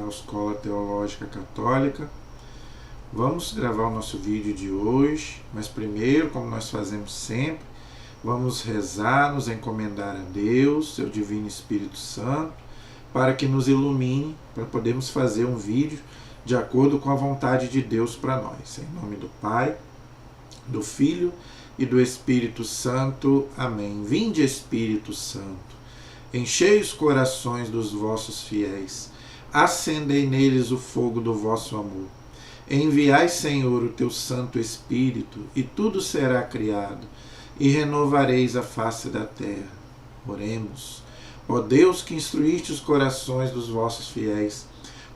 canal Escola Teológica Católica. Vamos gravar o nosso vídeo de hoje, mas primeiro, como nós fazemos sempre, vamos rezar, nos encomendar a Deus, seu Divino Espírito Santo, para que nos ilumine, para podermos fazer um vídeo de acordo com a vontade de Deus para nós. Em nome do Pai, do Filho e do Espírito Santo. Amém. Vinde, Espírito Santo, enchei os corações dos vossos fiéis, acendei neles o fogo do vosso amor. Enviai, Senhor, o teu Santo Espírito, e tudo será criado, e renovareis a face da terra. Oremos. Ó Deus, que instruíste os corações dos vossos fiéis,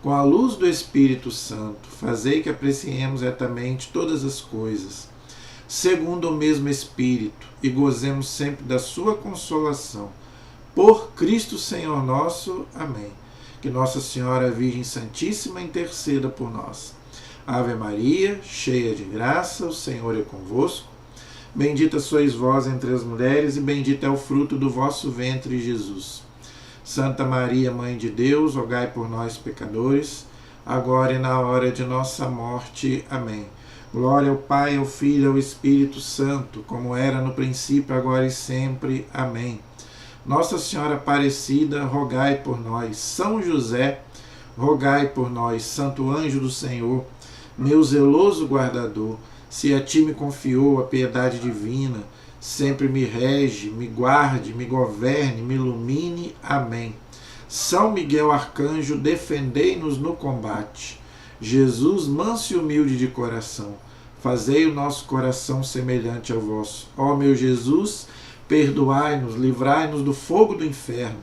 com a luz do Espírito Santo, fazei que apreciemos retamente todas as coisas, segundo o mesmo Espírito, e gozemos sempre da sua consolação. Por Cristo Senhor nosso. Amém. Que Nossa Senhora Virgem Santíssima interceda por nós. Ave Maria, cheia de graça, o Senhor é convosco. Bendita sois vós entre as mulheres, e bendito é o fruto do vosso ventre, Jesus. Santa Maria, Mãe de Deus, rogai por nós, pecadores, agora e na hora de nossa morte. Amém. Glória ao Pai, ao Filho e ao Espírito Santo, como era no princípio, agora e sempre. Amém. Nossa Senhora Aparecida, rogai por nós. São José, rogai por nós. Santo Anjo do Senhor, meu zeloso guardador, se a ti me confiou a piedade divina, sempre me rege, me guarde, me governe, me ilumine. Amém. São Miguel Arcanjo, defendei-nos no combate. Jesus, manso e humilde de coração, fazei o nosso coração semelhante ao vosso. Ó meu Jesus, perdoai-nos, livrai-nos do fogo do inferno,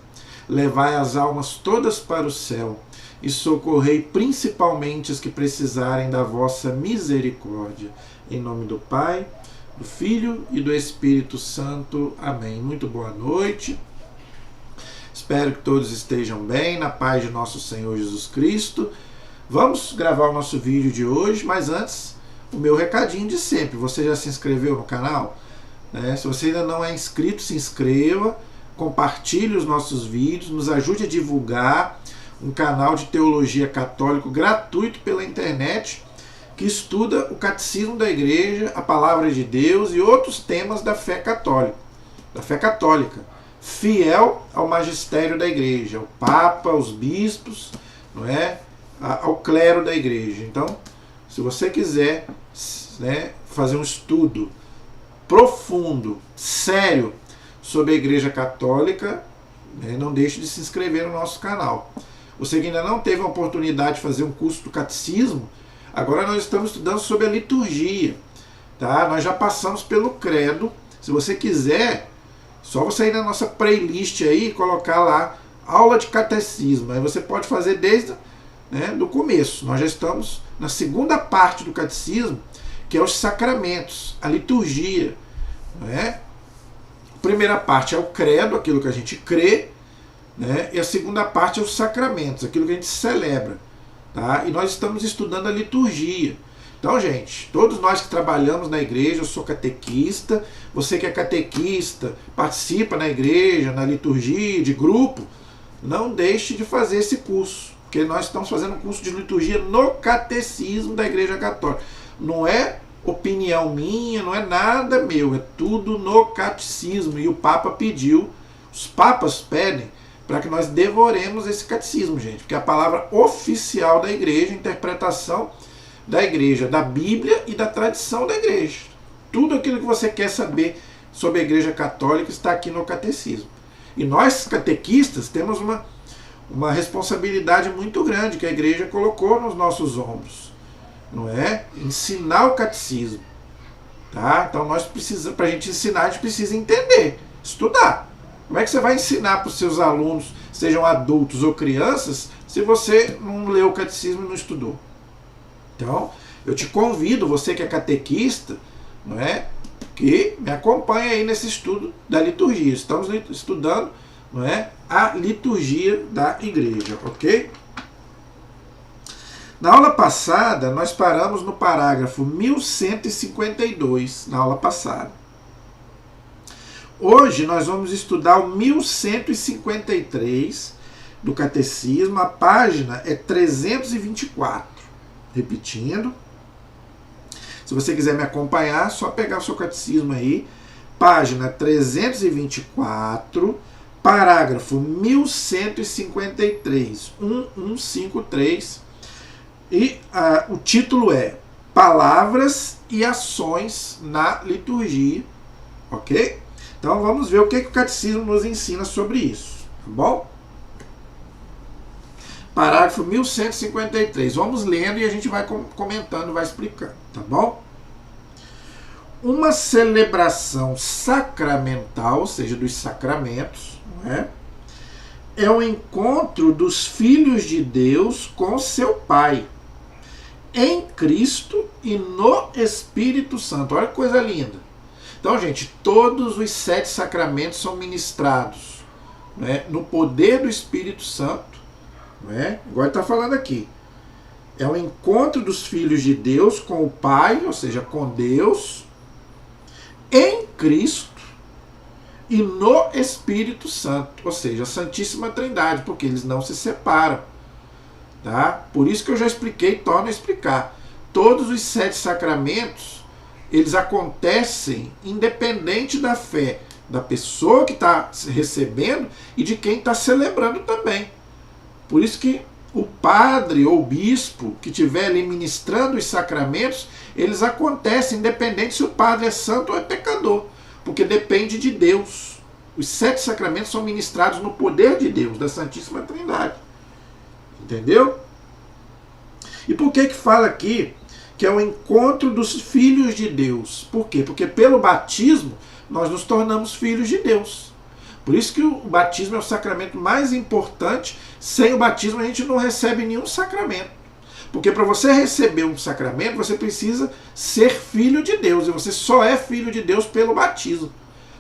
levai as almas todas para o céu, e socorrei principalmente as que precisarem da vossa misericórdia. Em nome do Pai, do Filho e do Espírito Santo. Amém. Muito boa noite. Espero que todos estejam bem, na paz de nosso Senhor Jesus Cristo. Vamos gravar o nosso vídeo de hoje, mas antes, o meu recadinho de sempre. Você já se inscreveu no canal? Se você ainda não é inscrito, se inscreva, compartilhe os nossos vídeos, nos ajude a divulgar um canal de teologia católico gratuito pela internet, que estuda o catecismo da igreja, a palavra de Deus e outros temas da fé católica, fiel ao magistério da igreja, ao Papa, aos bispos, não é? Ao clero da igreja. Então, se você quiser fazer um estudo profundo, sério, sobre a igreja católica, não deixe de se inscrever no nosso canal. Você que ainda não teve a oportunidade de fazer um curso do catecismo, agora nós estamos estudando sobre a liturgia. Tá? Nós já passamos pelo credo. Se você quiser, só você ir na nossa playlist aí e colocar lá aula de catecismo. Aí você pode fazer desde do começo. Nós já estamos na segunda parte do catecismo, que é os sacramentos, a liturgia. A primeira parte é o credo, aquilo que a gente crê, e a segunda parte é os sacramentos, aquilo que a gente celebra. Tá? E nós estamos estudando a liturgia. Então, gente, todos nós que trabalhamos na igreja, eu sou catequista, você que é catequista, participa na igreja, na liturgia, de grupo, não deixe de fazer esse curso, porque nós estamos fazendo um curso de liturgia no catecismo da Igreja Católica. Não é opinião minha, não é nada meu, é tudo no catecismo. E o Papa pediu, os papas pedem, para que nós devoremos esse catecismo, gente, porque é a palavra oficial da igreja, interpretação da igreja, da Bíblia e da tradição da igreja. Tudo aquilo que você quer saber sobre a Igreja Católica está aqui no catecismo. E nós, catequistas, temos uma responsabilidade muito grande que a igreja colocou nos nossos ombros, não é? Ensinar o catecismo. Tá? Então, para a gente ensinar, a gente precisa entender, estudar. Como é que você vai ensinar para os seus alunos, sejam adultos ou crianças, se você não leu o catecismo e não estudou? Então, eu te convido, você que é catequista, não é, que me acompanhe aí nesse estudo da liturgia. Estamos estudando, não é, a liturgia da igreja, ok? Na aula passada, nós paramos no parágrafo 1152, na aula passada. Hoje nós vamos estudar o 1153, do Catecismo, a página é 324. Repetindo, se você quiser me acompanhar, é só pegar o seu catecismo aí, página 324, parágrafo 1153, 1153, e o título é Palavras e Ações na Liturgia, ok? Então vamos ver o que o Catecismo nos ensina sobre isso, tá bom? Parágrafo 1153. Vamos lendo e a gente vai comentando, vai explicando, tá bom? Uma celebração sacramental, ou seja, dos sacramentos, não é? É o encontro dos filhos de Deus com seu Pai, em Cristo e no Espírito Santo. Olha que coisa linda. Então, gente, todos os 7 sacramentos são ministrados, né, no poder do Espírito Santo. Agora está falando aqui. É o encontro dos filhos de Deus com o Pai, ou seja, com Deus, em Cristo e no Espírito Santo, ou seja, a Santíssima Trindade, porque eles não se separam. Tá? Por isso que eu já expliquei e torno a explicar. Todos os 7 sacramentos, eles acontecem independente da fé da pessoa que está recebendo e de quem está celebrando também. Por isso que o padre ou o bispo que estiver ali ministrando os sacramentos, eles acontecem independente se o padre é santo ou é pecador, porque depende de Deus. Os 7 sacramentos são ministrados no poder de Deus, da Santíssima Trindade. Entendeu? E por que fala aqui que é o encontro dos filhos de Deus? Por quê? Porque pelo batismo nós nos tornamos filhos de Deus. Por isso que o batismo é o sacramento mais importante. Sem o batismo a gente não recebe nenhum sacramento. Porque para você receber um sacramento, você precisa ser filho de Deus. E você só é filho de Deus pelo batismo.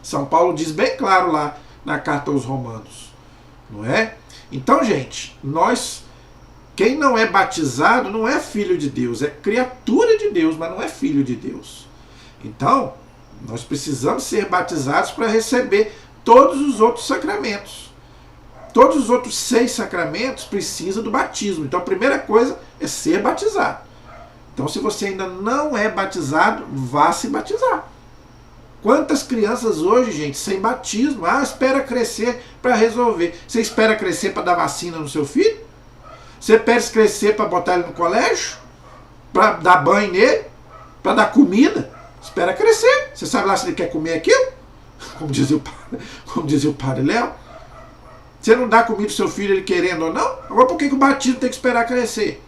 São Paulo diz bem claro lá na carta aos Romanos. Não é? Então, gente, quem não é batizado não é filho de Deus. É criatura de Deus, mas não é filho de Deus. Então, nós precisamos ser batizados para receber todos os outros sacramentos. Todos os outros 6 sacramentos precisam do batismo. Então a primeira coisa é ser batizado. Então se você ainda não é batizado, vá se batizar. Quantas crianças hoje, gente, sem batismo? Espera crescer para resolver. Você espera crescer para dar vacina no seu filho? Você espera crescer para botar ele no colégio? Para dar banho nele? Para dar comida? Espera crescer. Você sabe lá se ele quer comer aquilo? Como dizia o padre Léo. Você não dá comida ao seu filho, ele querendo ou não? Agora por que o batismo tem que esperar crescer?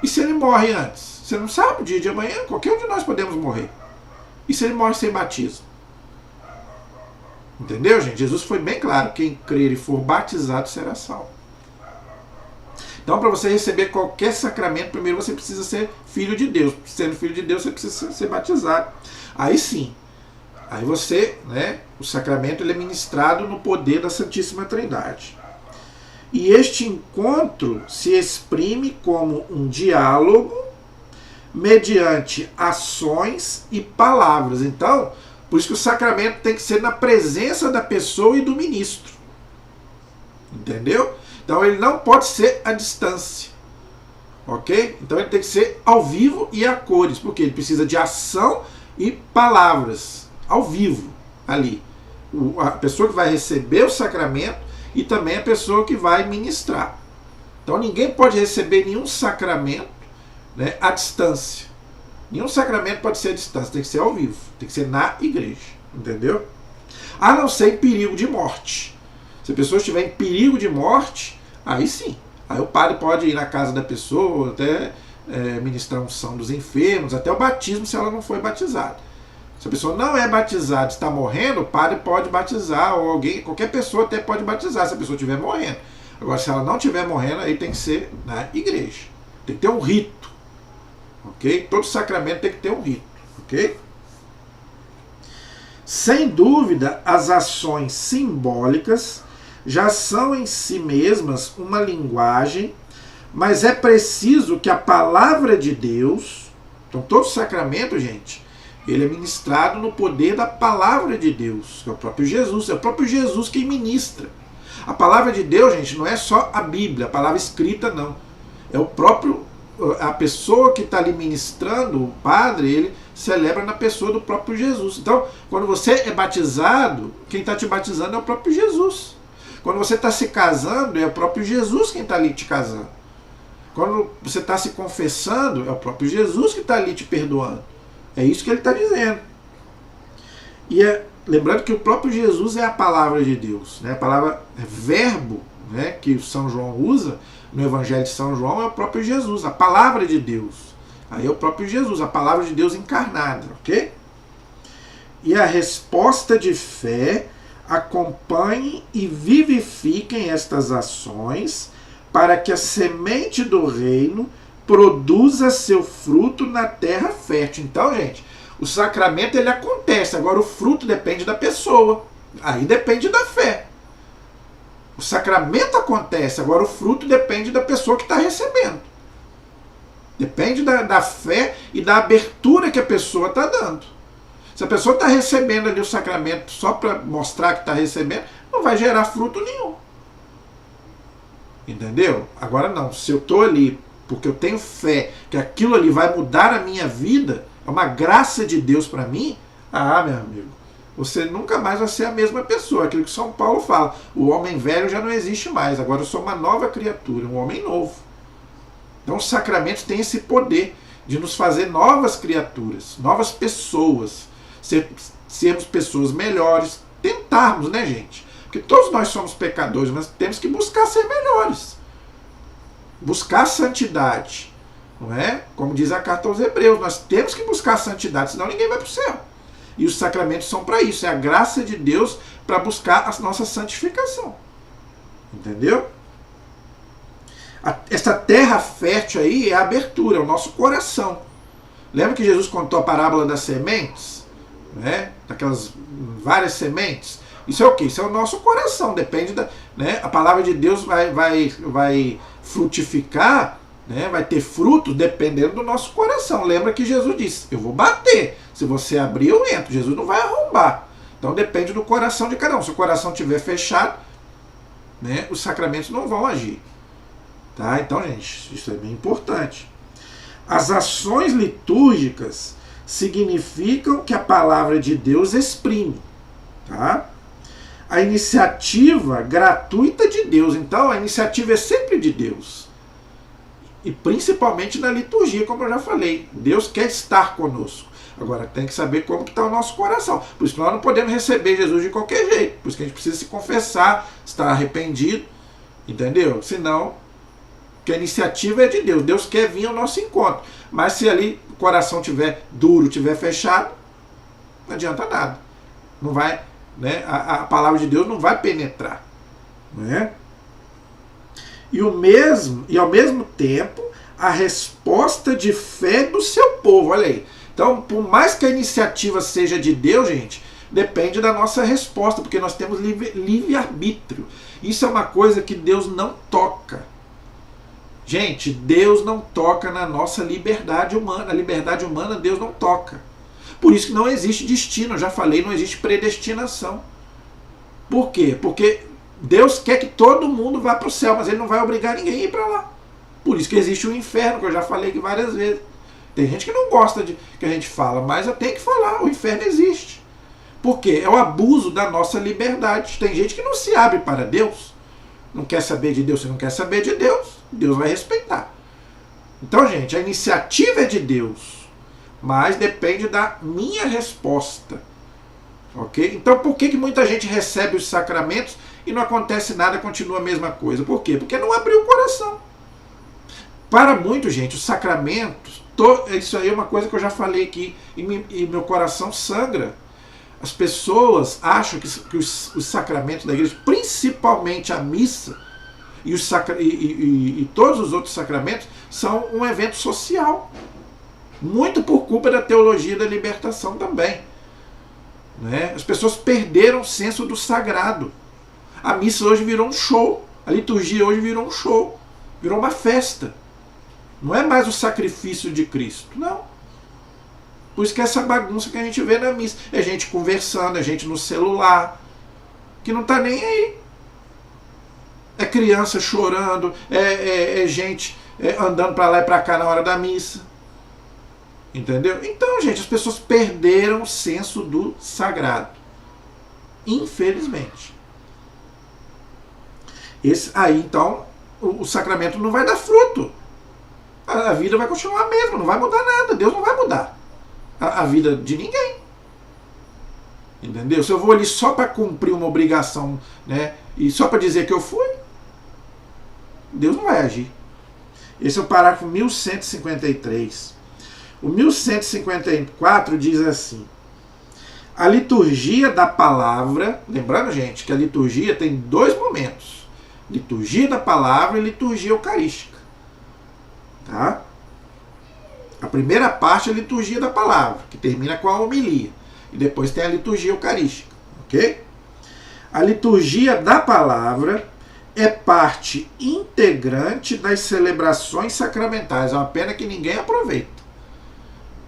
E se ele morre antes? Você não sabe, o dia de amanhã, qualquer um de nós podemos morrer. E se ele morre sem batismo? Entendeu, gente? Jesus foi bem claro, quem crer e for batizado será salvo. Então, para você receber qualquer sacramento, primeiro você precisa ser filho de Deus. Sendo filho de Deus, você precisa ser batizado. Aí sim, aí você, o sacramento ele é ministrado no poder da Santíssima Trindade. E este encontro se exprime como um diálogo mediante ações e palavras. Então, por isso que o sacramento tem que ser na presença da pessoa e do ministro. Entendeu? Então ele não pode ser à distância. Ok? Então ele tem que ser ao vivo e a cores, porque ele precisa de ação e palavras ao vivo ali. A pessoa que vai receber o sacramento e também a pessoa que vai ministrar. Então ninguém pode receber nenhum sacramento à distância. Nenhum sacramento pode ser à distância, tem que ser ao vivo, tem que ser na igreja. Entendeu? A não ser em perigo de morte. Se a pessoa estiver em perigo de morte, aí sim. Aí o padre pode ir na casa da pessoa, até ministrar a unção dos enfermos, até o batismo se ela não foi batizada. Se a pessoa não é batizada, está morrendo, o padre pode batizar, ou alguém, qualquer pessoa até pode batizar se a pessoa estiver morrendo. Agora, se ela não estiver morrendo, aí tem que ser na igreja. Tem que ter um rito. Ok? Todo sacramento tem que ter um rito. Ok? Sem dúvida, as ações simbólicas já são em si mesmas uma linguagem, mas é preciso que a palavra de Deus, então todo sacramento, gente, ele é ministrado no poder da palavra de Deus, que é o próprio Jesus quem ministra. A palavra de Deus, gente, não é só a Bíblia, a palavra escrita, não. É o próprio, a pessoa que está ali ministrando, o padre, ele celebra na pessoa do próprio Jesus. Então, quando você é batizado, quem está te batizando é o próprio Jesus. Quando você está se casando, é o próprio Jesus quem está ali te casando. Quando você está se confessando, é o próprio Jesus que está ali te perdoando. É isso que ele está dizendo. E lembrando que o próprio Jesus é a palavra de Deus. Né? A palavra verbo, né, que São João usa no Evangelho de São João é o próprio Jesus, a palavra de Deus. Aí é o próprio Jesus, a palavra de Deus encarnada, ok? E a resposta de fé acompanhe e vivifiquem estas ações para que a semente do reino produza seu fruto na terra fértil. Então, gente, o sacramento ele acontece, agora o fruto depende da pessoa. Aí depende da fé. O sacramento acontece, agora o fruto depende da pessoa que está recebendo. Depende da fé e da abertura que a pessoa está dando. Se a pessoa está recebendo ali o sacramento só para mostrar que está recebendo, não vai gerar fruto nenhum. Entendeu? Agora não, se eu estou ali porque eu tenho fé que aquilo ali vai mudar a minha vida, é uma graça de Deus para mim, meu amigo, você nunca mais vai ser a mesma pessoa. Aquilo que São Paulo fala, o homem velho já não existe mais, agora eu sou uma nova criatura, um homem novo. Então os sacramentos têm esse poder de nos fazer novas criaturas, novas pessoas, sermos pessoas melhores, tentarmos, né, gente? Porque todos nós somos pecadores, mas temos que buscar ser melhores. Buscar santidade, não é? Como diz a carta aos Hebreus, nós temos que buscar santidade, senão ninguém vai para o céu. E os sacramentos são para isso, é a graça de Deus para buscar a nossa santificação. Entendeu? Essa terra fértil aí é a abertura, é o nosso coração. Lembra que Jesus contou a parábola das sementes? Né? Daquelas várias sementes? Isso é o quê? Isso é o nosso coração, depende da... Né? A palavra de Deus vai frutificar, né? Vai ter frutos dependendo do nosso coração. Lembra que Jesus disse, eu vou bater, se você abrir eu entro, Jesus não vai arrombar. Então depende do coração de cada um. Se o coração estiver fechado, né, os sacramentos não vão agir. Tá? Então, gente, isso é bem importante. As ações litúrgicas significam que a palavra de Deus exprime. Tá? A iniciativa gratuita de Deus. Então, a iniciativa é sempre de Deus. E principalmente na liturgia, como eu já falei. Deus quer estar conosco. Agora, tem que saber como está o nosso coração. Por isso que nós não podemos receber Jesus de qualquer jeito. Por isso que a gente precisa se confessar, estar arrependido. Entendeu? Senão, que a iniciativa é de Deus. Deus quer vir ao nosso encontro. Mas se ali o coração estiver duro, estiver fechado, não adianta nada. Não vai, né? A palavra de Deus não vai penetrar. Né? E ao mesmo tempo, a resposta de fé do seu povo. Olha aí. Então, por mais que a iniciativa seja de Deus, gente, depende da nossa resposta, porque nós temos livre-arbítrio. Isso é uma coisa que Deus não toca. Gente, Deus não toca na nossa liberdade humana. A liberdade humana Deus não toca. Por isso que não existe destino. Eu já falei, não existe predestinação. Por quê? Porque Deus quer que todo mundo vá para o céu, mas Ele não vai obrigar ninguém a ir para lá. Por isso que existe o inferno, que eu já falei aqui várias vezes. Tem gente que não gosta de que a gente fala, mas eu tenho que falar, o inferno existe. Por quê? É o abuso da nossa liberdade. Tem gente que não se abre para Deus. Não quer saber de Deus, se não quer saber de Deus, Deus vai respeitar. Então, gente, a iniciativa é de Deus, mas depende da minha resposta. Ok? Então, por que muita gente recebe os sacramentos e não acontece nada, continua a mesma coisa? Por quê? Porque não abriu o coração. Para muitos, gente, os sacramentos, isso aí é uma coisa que eu já falei aqui, e meu coração sangra. As pessoas acham que os sacramentos da igreja, principalmente a missa e todos os outros sacramentos, são um evento social. Muito por culpa da teologia da libertação também. Né? As pessoas perderam o senso do sagrado. A missa hoje virou um show. A liturgia hoje virou um show. Virou uma festa. Não é mais o sacrifício de Cristo. Não. Por isso que é essa bagunça que a gente vê na missa. É gente conversando, é gente no celular, que não está nem aí. É criança chorando, é gente andando para lá e para cá na hora da missa. Entendeu? Então, gente, as pessoas perderam o senso do sagrado. Infelizmente. Aí, então, o sacramento não vai dar fruto. A vida vai continuar a mesma, não vai mudar nada. Deus não vai mudar a vida de ninguém. Entendeu? Se eu vou ali só para cumprir uma obrigação, né, e só para dizer que eu fui, Deus não vai agir. Esse é o parágrafo 1153. O 1154 diz assim: a liturgia da palavra, lembrando, gente, que a liturgia tem dois momentos: liturgia da palavra e liturgia eucarística. Tá? A primeira parte é a liturgia da palavra, que termina com a homilia. E depois tem a liturgia eucarística. Ok? A liturgia da palavra é parte integrante das celebrações sacramentais. É uma pena que ninguém aproveita.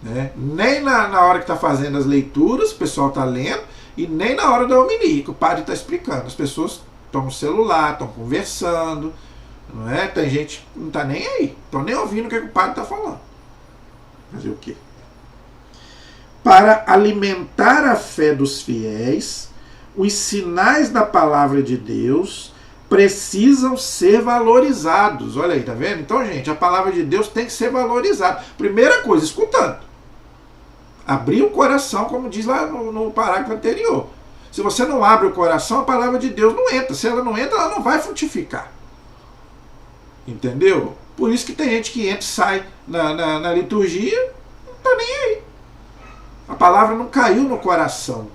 Né? Nem na hora que está fazendo as leituras, o pessoal está lendo, e nem na hora da homilia, que o padre está explicando. As pessoas estão no celular, estão conversando. Não é? Tem gente que não está nem aí, estão nem ouvindo o que o padre está falando. Fazer o quê? Para alimentar a fé dos fiéis, os sinais da palavra de Deus precisam ser valorizados. Olha aí, tá vendo? Então, gente, a palavra de Deus tem que ser valorizada. Primeira coisa, escutando. Abrir o coração, como diz lá no parágrafo anterior. Se você não abre o coração, a palavra de Deus não entra. Se ela não entra, ela não vai frutificar. Entendeu? Por isso que tem gente que entra e sai na liturgia, não está nem aí. A palavra não caiu no coração.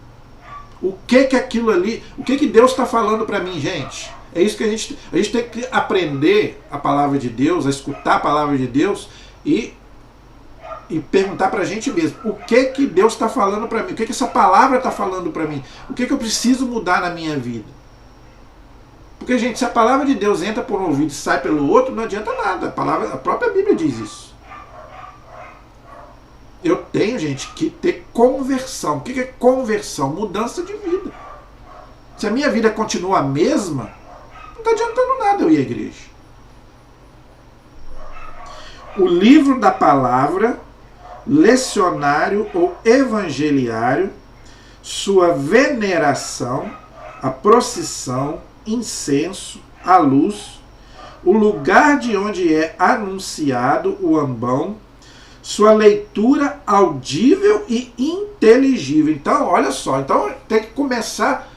O que aquilo ali, o que Deus está falando para mim, gente? É isso que a gente tem que aprender a palavra de Deus, a escutar a palavra de Deus e perguntar para a gente mesmo: o que Deus está falando para mim? O que essa palavra está falando para mim? O que eu preciso mudar na minha vida? Porque, gente, se a palavra de Deus entra por um ouvido e sai pelo outro, não adianta nada. A própria Bíblia diz isso. Eu tenho, gente, que ter conversão. O que é conversão? Mudança de vida. Se a minha vida continua a mesma, não está adiantando nada eu ir à igreja. O livro da palavra, lecionário ou evangeliário, sua veneração, a procissão, incenso, a luz, o lugar de onde é anunciado o ambão, sua leitura audível e inteligível. Então, olha só, então tem que começar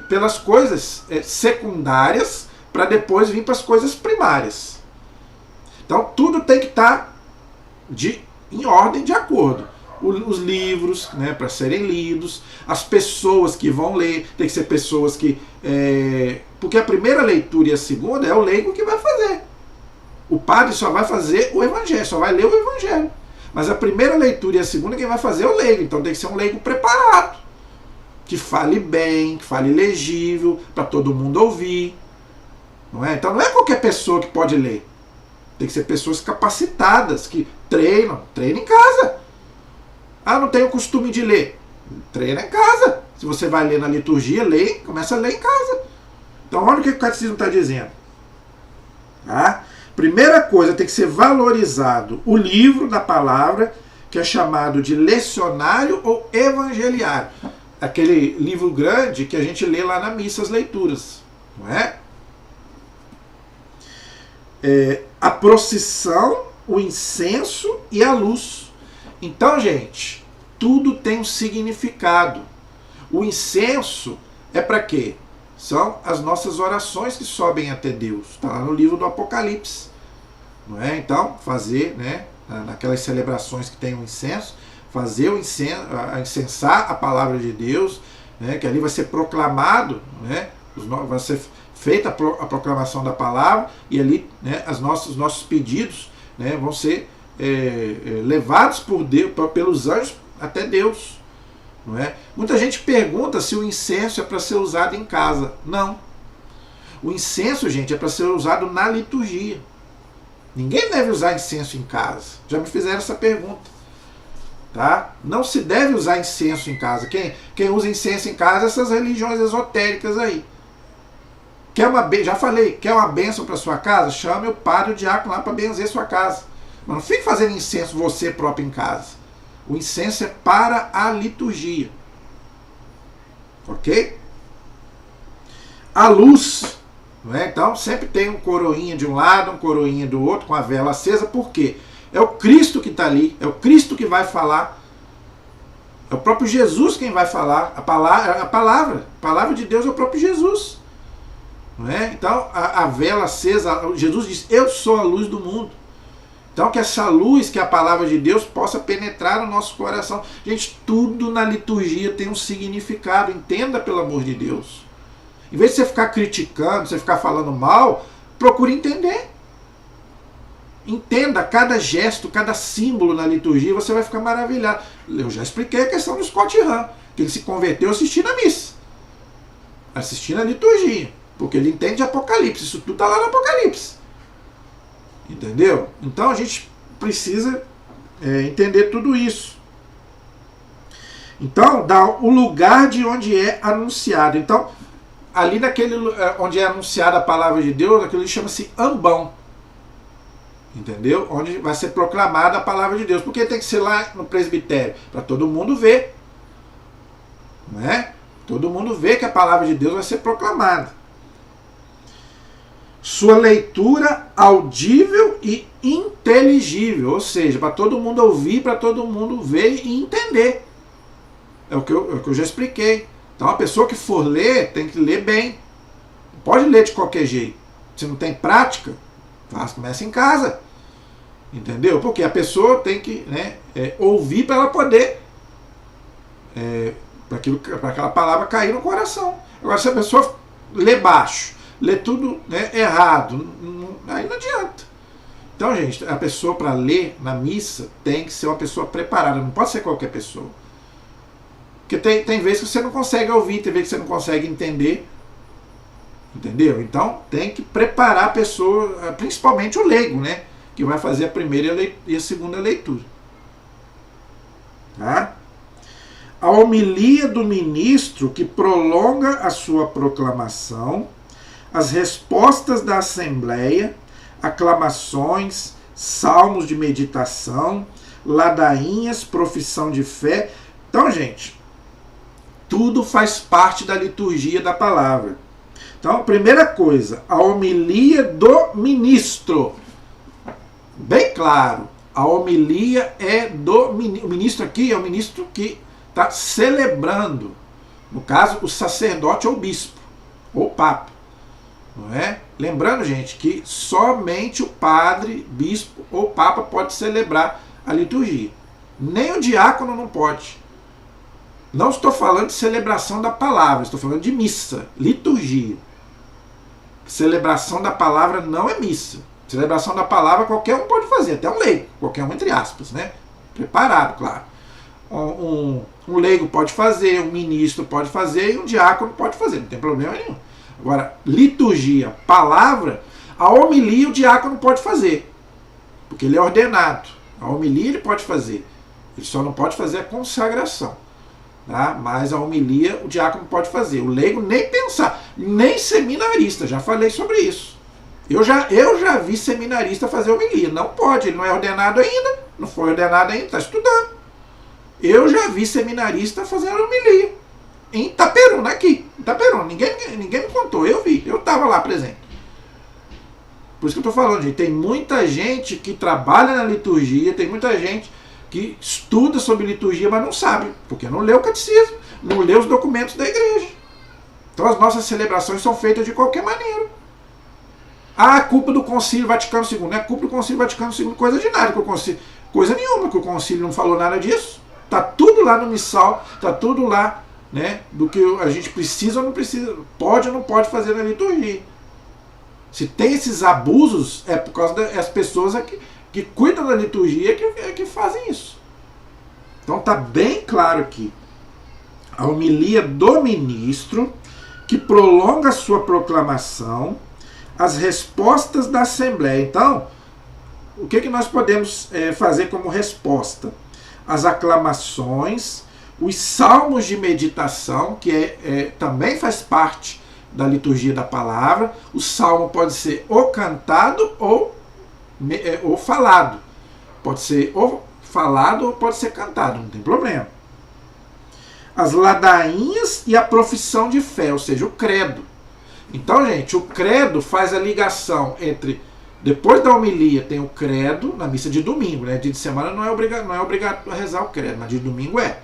pelas coisas secundárias para depois vir para as coisas primárias. Então, tudo tem que estar em ordem, de acordo. Os livros, né, para serem lidos, as pessoas que vão ler, tem que ser pessoas que... porque a primeira leitura e a segunda é o leigo que vai fazer. O padre só vai fazer o evangelho, só vai ler o evangelho. Mas a primeira leitura e a segunda quem vai fazer é o leigo. Então tem que ser um leigo preparado, que fale bem, que fale legível, para todo mundo ouvir. Não é? Então não é qualquer pessoa que pode ler. Tem que ser pessoas capacitadas, que treina em casa. Ah, não tenho o costume de ler. Treina em casa. Se você vai ler na liturgia, começa a ler em casa. Então olha o que o catecismo está dizendo. Tá? Primeira coisa, tem que ser valorizado o livro da palavra, que é chamado de lecionário ou evangeliário. Aquele livro grande que a gente lê lá na missa, as leituras. Não é? A procissão, o incenso e a luz. Então, gente, tudo tem um significado. O incenso é para quê? São as nossas orações que sobem até Deus. Está lá no livro do Apocalipse. Não é? Então, fazer, né, naquelas celebrações que tem o incenso, fazer incensar a palavra de Deus, né, que ali vai ser proclamado, né, vai ser feita a proclamação da palavra, e ali, né, os nossos pedidos, né, vão ser levados por Deus, pelos anjos até Deus. Não é? Muita gente pergunta se o incenso é para ser usado em casa. Não. O incenso, gente, é para ser usado na liturgia. Ninguém deve usar incenso em casa. Já me fizeram essa pergunta. Tá? Não se deve usar incenso em casa. Quem usa incenso em casa é essas religiões esotéricas aí. Já falei, quer uma bênção para sua casa? Chame o padre e o diácono lá para benzer sua casa. Mas não fique fazendo incenso você próprio em casa. O incenso é para a liturgia. Ok? A luz. Não é? Então sempre tem um coroinha de um lado, um coroinha do outro, com a vela acesa. Por quê? É o Cristo que está ali. É o Cristo que vai falar. É o próprio Jesus quem vai falar. A palavra de Deus é o próprio Jesus. Não é? Então a vela acesa, Jesus diz, eu sou a luz do mundo. Então que essa luz, que é a palavra de Deus, possa penetrar no nosso coração. Gente, tudo na liturgia tem um significado. Entenda, pelo amor de Deus. Em vez de você ficar criticando, você ficar falando mal, procure entender. Entenda cada gesto, cada símbolo na liturgia, você vai ficar maravilhado. Eu já expliquei a questão do Scott Hahn, que ele se converteu assistindo a missa. Assistindo a liturgia. Porque ele entende de Apocalipse. Isso tudo está lá no Apocalipse. Entendeu? Então a gente precisa entender tudo isso. Então, dá o lugar de onde é anunciado. Então, ali naquele onde é anunciada a palavra de Deus, aquilo chama-se ambão. Entendeu? Onde vai ser proclamada a palavra de Deus. Por que tem que ser lá no presbitério? Para todo mundo ver. Não é? Todo mundo vê que a palavra de Deus vai ser proclamada. Sua leitura audível e inteligível, ou seja, para todo mundo ouvir, para todo mundo ver e entender. É o que eu já expliquei. Então a pessoa que for ler, tem que ler bem. Não pode ler de qualquer jeito. Se não tem prática, começa em casa. Entendeu? Porque a pessoa tem que ouvir para ela poder, para aquela palavra cair no coração. Agora, se a pessoa lê baixo, lê tudo errado, aí não adianta. Então, gente, a pessoa para ler na missa tem que ser uma pessoa preparada, não pode ser qualquer pessoa. Porque tem vezes que você não consegue ouvir, tem vezes que você não consegue entender. Entendeu? Então tem que preparar a pessoa, principalmente o leigo, né? Que vai fazer a primeira e a segunda leitura. Tá? A homilia do ministro que prolonga a sua proclamação, as respostas da assembleia, aclamações, salmos de meditação, ladainhas, profissão de fé. Então, gente, tudo faz parte da liturgia da palavra. Então, primeira coisa, a homilia do ministro. Bem claro, a homilia é do ministro. O ministro aqui é o ministro que está celebrando, no caso, o sacerdote ou o bispo, ou o papa. Não é? Lembrando, gente, que somente o padre, bispo ou papa pode celebrar a liturgia. Nem o diácono não pode. Não estou falando de celebração da palavra, estou falando de missa, liturgia. Celebração da palavra não é missa. Celebração da palavra qualquer um pode fazer, até um leigo, qualquer um entre aspas, né? Preparado, claro. Um leigo pode fazer, um ministro pode fazer e um diácono pode fazer, não tem problema nenhum. Agora, liturgia, palavra, a homilia o diácono pode fazer, porque ele é ordenado. A homilia ele pode fazer, ele só não pode fazer a consagração. Tá? Mas a homilia o diácono pode fazer. O leigo nem pensar, nem seminarista, já falei sobre isso. Eu já vi seminarista fazer homilia. Não pode, ele não é ordenado ainda, não foi ordenado ainda, está estudando. Eu já vi seminarista fazendo homilia. Em Itaperuna, aqui. Em Itaperuna. Ninguém me contou, eu vi, eu estava lá presente. Por isso que eu estou falando, gente. Tem muita gente que trabalha na liturgia, tem muita gente que estuda sobre liturgia, mas não sabe, porque não lê o catecismo, não lê os documentos da igreja. Então as nossas celebrações são feitas de qualquer maneira. A culpa do Concílio Vaticano II, não é culpa do Concílio Vaticano II, coisa de nada, coisa nenhuma, que o Concílio não falou nada disso. Está tudo lá no missal, está tudo lá, né, do que a gente precisa ou não precisa, pode ou não pode fazer na liturgia. Se tem esses abusos, é por causa das pessoas que cuidam da liturgia que fazem isso. Então está bem claro aqui. A homilia do ministro, que prolonga a sua proclamação, as respostas da Assembleia. Então, o que nós podemos fazer como resposta? As aclamações, os salmos de meditação, que também faz parte da liturgia da palavra. O salmo pode ser ou cantado ou falado. Pode ser ou falado ou pode ser cantado, não tem problema. As ladainhas e a profissão de fé, ou seja, o credo. Então, gente, o credo faz a ligação entre... Depois da homilia tem o credo na missa de domingo, né? Dia de semana não é obrigado a rezar o credo, mas dia de domingo é.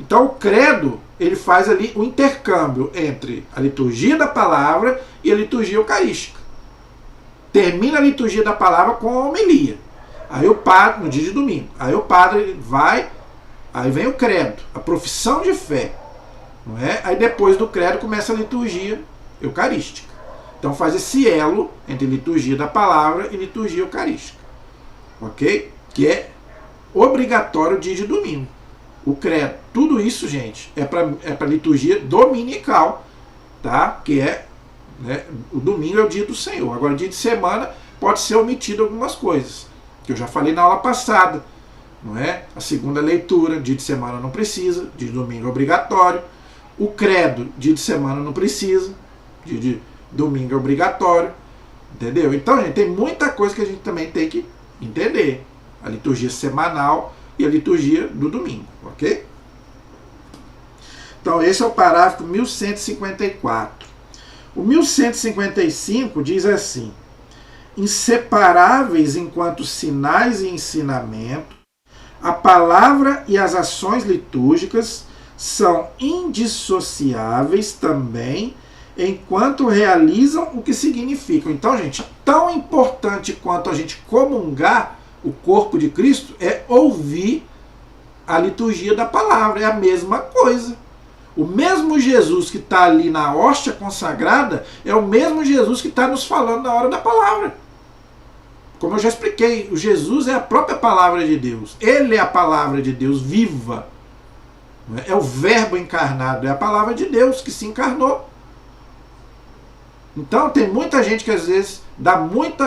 Então o credo, ele faz ali o intercâmbio entre a liturgia da palavra e a liturgia eucarística. Termina a liturgia da palavra com a homilia. Aí o padre, no dia de domingo, aí o padre vai, aí vem o credo, a profissão de fé. Não é? Aí depois do credo começa a liturgia eucarística. Então faz esse elo entre liturgia da palavra e liturgia eucarística. Ok? Que é obrigatório dia de domingo. O credo. Tudo isso, gente, é para liturgia dominical. Tá? Que é, né, o domingo é o dia do Senhor. Agora, dia de semana pode ser omitido algumas coisas. Que eu já falei na aula passada. Não é? A segunda leitura, dia de semana não precisa. Dia de domingo é obrigatório. O credo, dia de semana não precisa. Dia de domingo é obrigatório, entendeu? Então, gente, tem muita coisa que a gente também tem que entender. A liturgia semanal e a liturgia do domingo, ok? Então, esse é o parágrafo 1154. O 1155 diz assim: inseparáveis enquanto sinais e ensinamento, a palavra e as ações litúrgicas são indissociáveis também enquanto realizam o que significam. Então, gente, tão importante quanto a gente comungar o corpo de Cristo é ouvir a liturgia da palavra. É a mesma coisa. O mesmo Jesus que está ali na hóstia consagrada é o mesmo Jesus que está nos falando na hora da palavra. Como eu já expliquei, o Jesus é a própria palavra de Deus. Ele é a palavra de Deus viva. É o verbo encarnado, é a palavra de Deus que se encarnou. Então tem muita gente que às vezes dá muito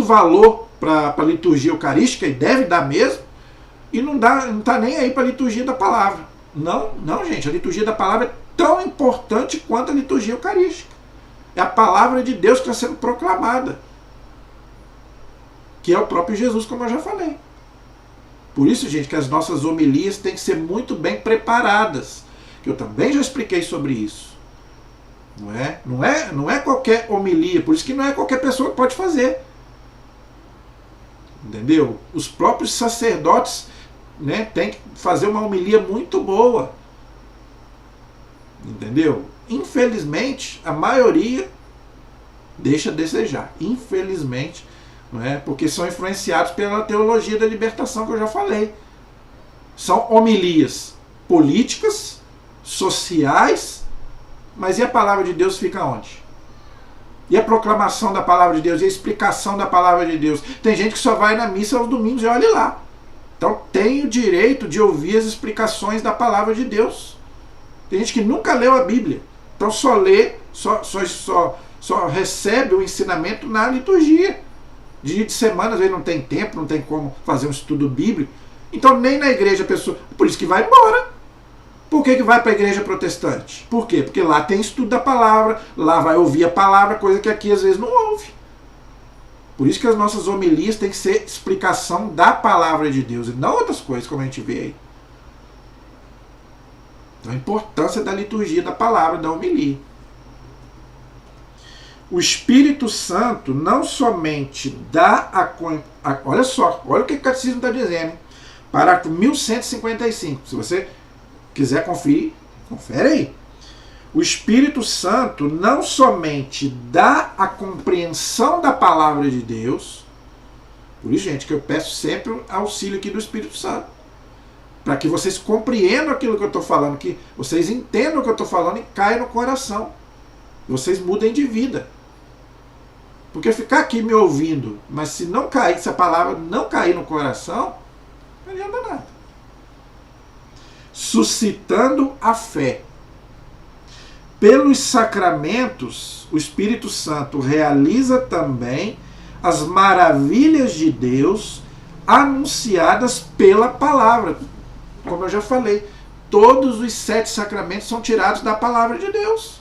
valor para a liturgia eucarística, e deve dar mesmo, e não está nem aí para a liturgia da palavra. Não, gente, a liturgia da palavra é tão importante quanto a liturgia eucarística. É a palavra de Deus que está sendo proclamada, que é o próprio Jesus, como eu já falei. Por isso, gente, que as nossas homilias têm que ser muito bem preparadas, que eu também já expliquei sobre isso. Não é qualquer homilia, por isso que não é qualquer pessoa que pode fazer. Entendeu? Os próprios sacerdotes, né, têm que fazer uma homilia muito boa. Entendeu? Infelizmente, a maioria deixa a desejar. Infelizmente, não é? Porque são influenciados pela teologia da libertação que eu já falei. São homilias políticas, sociais, mas e a palavra de Deus fica onde? E a proclamação da palavra de Deus, e a explicação da palavra de Deus? Tem gente que só vai na missa aos domingos e olha lá. Então tem o direito de ouvir as explicações da palavra de Deus. Tem gente que nunca leu a Bíblia, então só lê, só recebe o ensinamento na liturgia. Dia de semana, às vezes não tem tempo, não tem como fazer um estudo bíblico. Então nem na igreja a pessoa... Por isso que vai embora. Por que vai para a igreja protestante? Por quê? Porque lá tem estudo da palavra, lá vai ouvir a palavra, coisa que aqui às vezes não ouve. Por isso que as nossas homilias têm que ser explicação da palavra de Deus e não outras coisas, como a gente vê aí. Então a importância da liturgia da palavra, da homilia. O Espírito Santo não somente dá olha só, olha o que o catecismo está dizendo. Parágrafo 1155. Se você quiser conferir, confere aí. O Espírito Santo não somente dá a compreensão da palavra de Deus, por isso, gente, que eu peço sempre o auxílio aqui do Espírito Santo, para que vocês compreendam aquilo que eu estou falando, que vocês entendam o que eu estou falando e caia no coração, vocês mudem de vida. Porque ficar aqui me ouvindo, mas se a palavra não cair no coração, não adianta nada. Suscitando a fé. Pelos sacramentos, o Espírito Santo realiza também as maravilhas de Deus anunciadas pela palavra. Como eu já falei, todos os 7 sacramentos são tirados da palavra de Deus.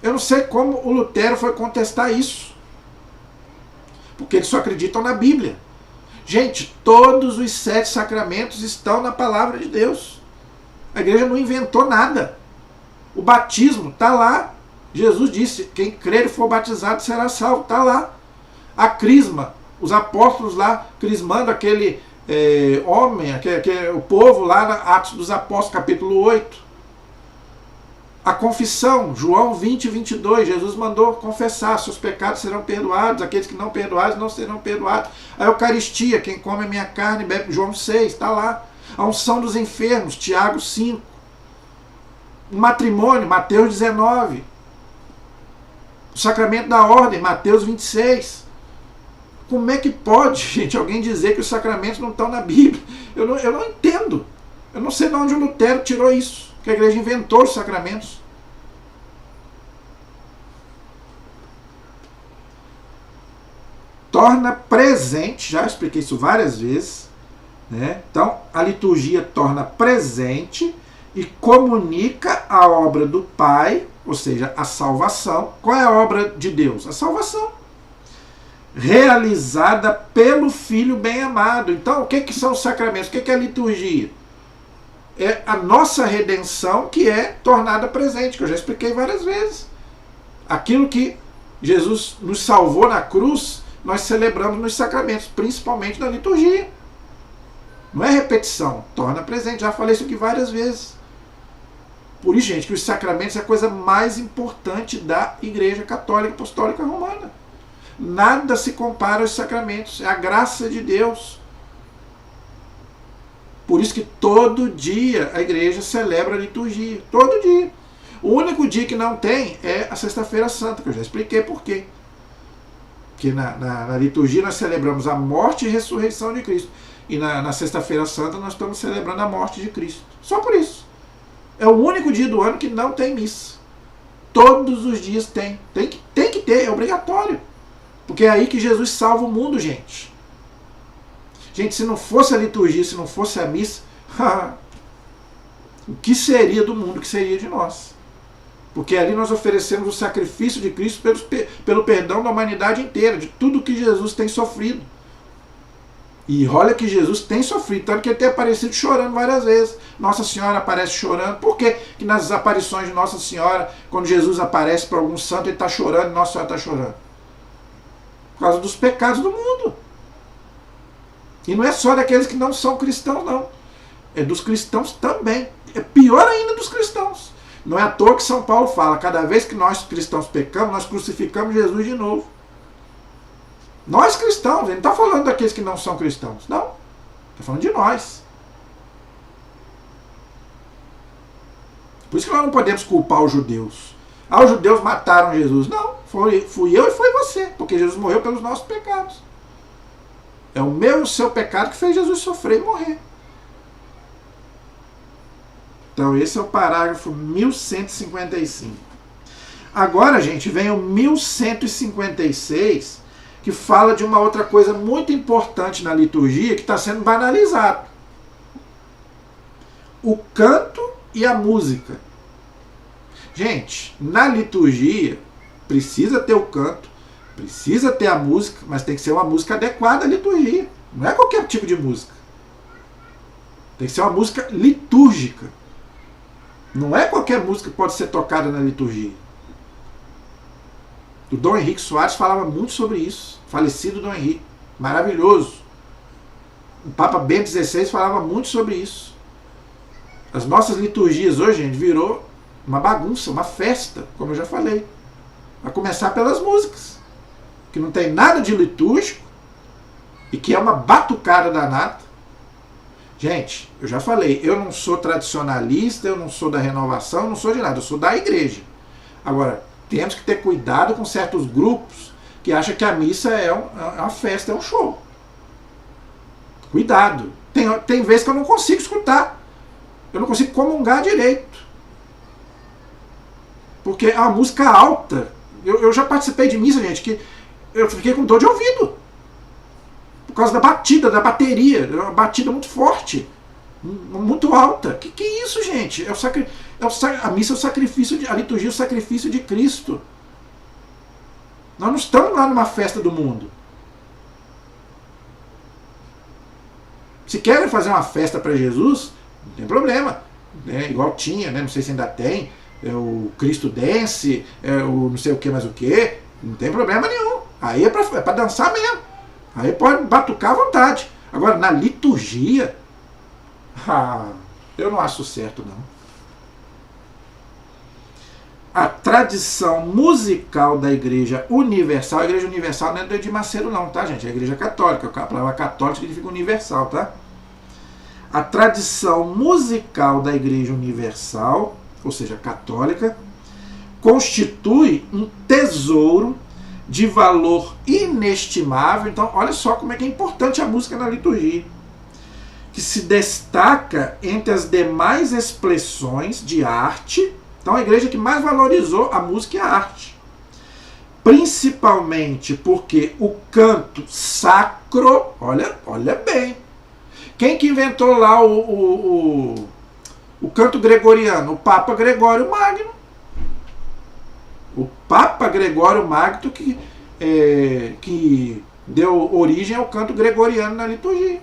Eu não sei como o Lutero foi contestar isso. Porque eles só acreditam na Bíblia. Gente, todos os 7 sacramentos estão na palavra de Deus. A igreja não inventou nada. O batismo está lá. Jesus disse, quem crer e for batizado será salvo. Está lá. A crisma, os apóstolos lá crismando aquele homem, o povo lá na Atos dos Apóstolos, capítulo 8. A confissão, João 20, 22, Jesus mandou confessar, seus pecados serão perdoados, aqueles que não perdoados não serão perdoados. A Eucaristia, quem come a minha carne bebe, João 6, está lá. A unção dos enfermos, Tiago 5. O matrimônio, Mateus 19. O sacramento da ordem, Mateus 26. Como é que pode, gente, alguém dizer que os sacramentos não estão na Bíblia? Eu não entendo. Eu não sei de onde o Lutero tirou isso. Que a igreja inventou os sacramentos. Torna presente, já expliquei isso várias vezes, né? Então, a liturgia torna presente e comunica a obra do Pai, ou seja, a salvação. Qual é a obra de Deus? A salvação. Realizada pelo Filho bem-amado. Então, o que são os sacramentos? O que é a liturgia? É a nossa redenção que é tornada presente, que eu já expliquei várias vezes. Aquilo que Jesus nos salvou na cruz, nós celebramos nos sacramentos, principalmente na liturgia. Não é repetição, torna presente. Já falei isso aqui várias vezes. Por isso, gente, que os sacramentos é a coisa mais importante da Igreja Católica Apostólica Romana. Nada se compara aos sacramentos, é a graça de Deus. Por isso que todo dia a igreja celebra a liturgia. Todo dia. O único dia que não tem é a Sexta-feira Santa, que eu já expliquei por quê. Porque na liturgia nós celebramos a morte e ressurreição de Cristo. E na Sexta-feira Santa nós estamos celebrando a morte de Cristo. Só por isso. É o único dia do ano que não tem missa. Todos os dias tem. Tem que ter, é obrigatório. Porque é aí que Jesus salva o mundo, gente. Gente, se não fosse a liturgia, se não fosse a missa, o que seria do mundo, o que seria de nós? Porque ali nós oferecemos o sacrifício de Cristo pelo perdão da humanidade inteira, de tudo que Jesus tem sofrido. E olha que Jesus tem sofrido, tanto que ele tem aparecido chorando várias vezes. Nossa Senhora aparece chorando. Por que nas aparições de Nossa Senhora, quando Jesus aparece para algum santo, ele está chorando e Nossa Senhora está chorando? Por causa dos pecados do mundo. E não é só daqueles que não são cristãos, não. É dos cristãos também. É pior ainda dos cristãos. Não é à toa que São Paulo fala, cada vez que nós cristãos pecamos, nós crucificamos Jesus de novo. Nós cristãos, ele não está falando daqueles que não são cristãos, não. Está falando de nós. Por isso que nós não podemos culpar os judeus. Os judeus mataram Jesus. Não, fui eu e foi você, porque Jesus morreu pelos nossos pecados. É o meu e o seu pecado que fez Jesus sofrer e morrer. Então esse é o parágrafo 1155. Agora, gente, vem o 1156, que fala de uma outra coisa muito importante na liturgia que está sendo banalizado. O canto e a música. Gente, na liturgia precisa ter o canto, precisa ter a música, mas tem que ser uma música adequada à liturgia. Não é qualquer tipo de música. Tem que ser uma música litúrgica. Não é qualquer música que pode ser tocada na liturgia. O Dom Henrique Soares falava muito sobre isso. Falecido Dom Henrique. Maravilhoso. O Papa Bento XVI falava muito sobre isso. As nossas liturgias hoje, gente, virou uma bagunça, uma festa, como eu já falei. A começar pelas músicas, que não tem nada de litúrgico e que é uma batucada danada. Gente, eu já falei, eu não sou tradicionalista, eu não sou da renovação, eu não sou de nada, eu sou da igreja. Agora, temos que ter cuidado com certos grupos que acham que a missa é uma festa, é um show. Cuidado. Tem vezes que eu não consigo escutar. Eu não consigo comungar direito. Porque é uma música alta. Eu já participei de missa, gente, que eu fiquei com dor de ouvido. Por causa da batida, da bateria. É uma batida muito forte. muito alta. Que é isso, gente? A missa é o sacrifício, a liturgia é o sacrifício de Cristo. Nós não estamos lá numa festa do mundo. Se querem fazer uma festa para Jesus, não tem problema. Igual tinha, né? Não sei se ainda tem, o Cristo Dance, o não sei o que mais o que. Não tem problema nenhum. Aí é para dançar mesmo. Aí pode batucar à vontade. Agora, na liturgia, eu não acho certo, não. A tradição musical da Igreja Universal, a Igreja Universal não é do Edir Macedo não, tá, gente? É a Igreja Católica. A palavra católica significa universal, tá? A tradição musical da Igreja Universal, ou seja, católica, constitui um tesouro de valor inestimável. Então, olha só como é que é importante a música na liturgia, que se destaca entre as demais expressões de arte. Então, a igreja que mais valorizou a música e a arte, principalmente porque o canto sacro, olha bem, quem que inventou lá o canto gregoriano? O Papa Gregório Magno. O Papa Gregório Magno que deu origem ao canto gregoriano na liturgia.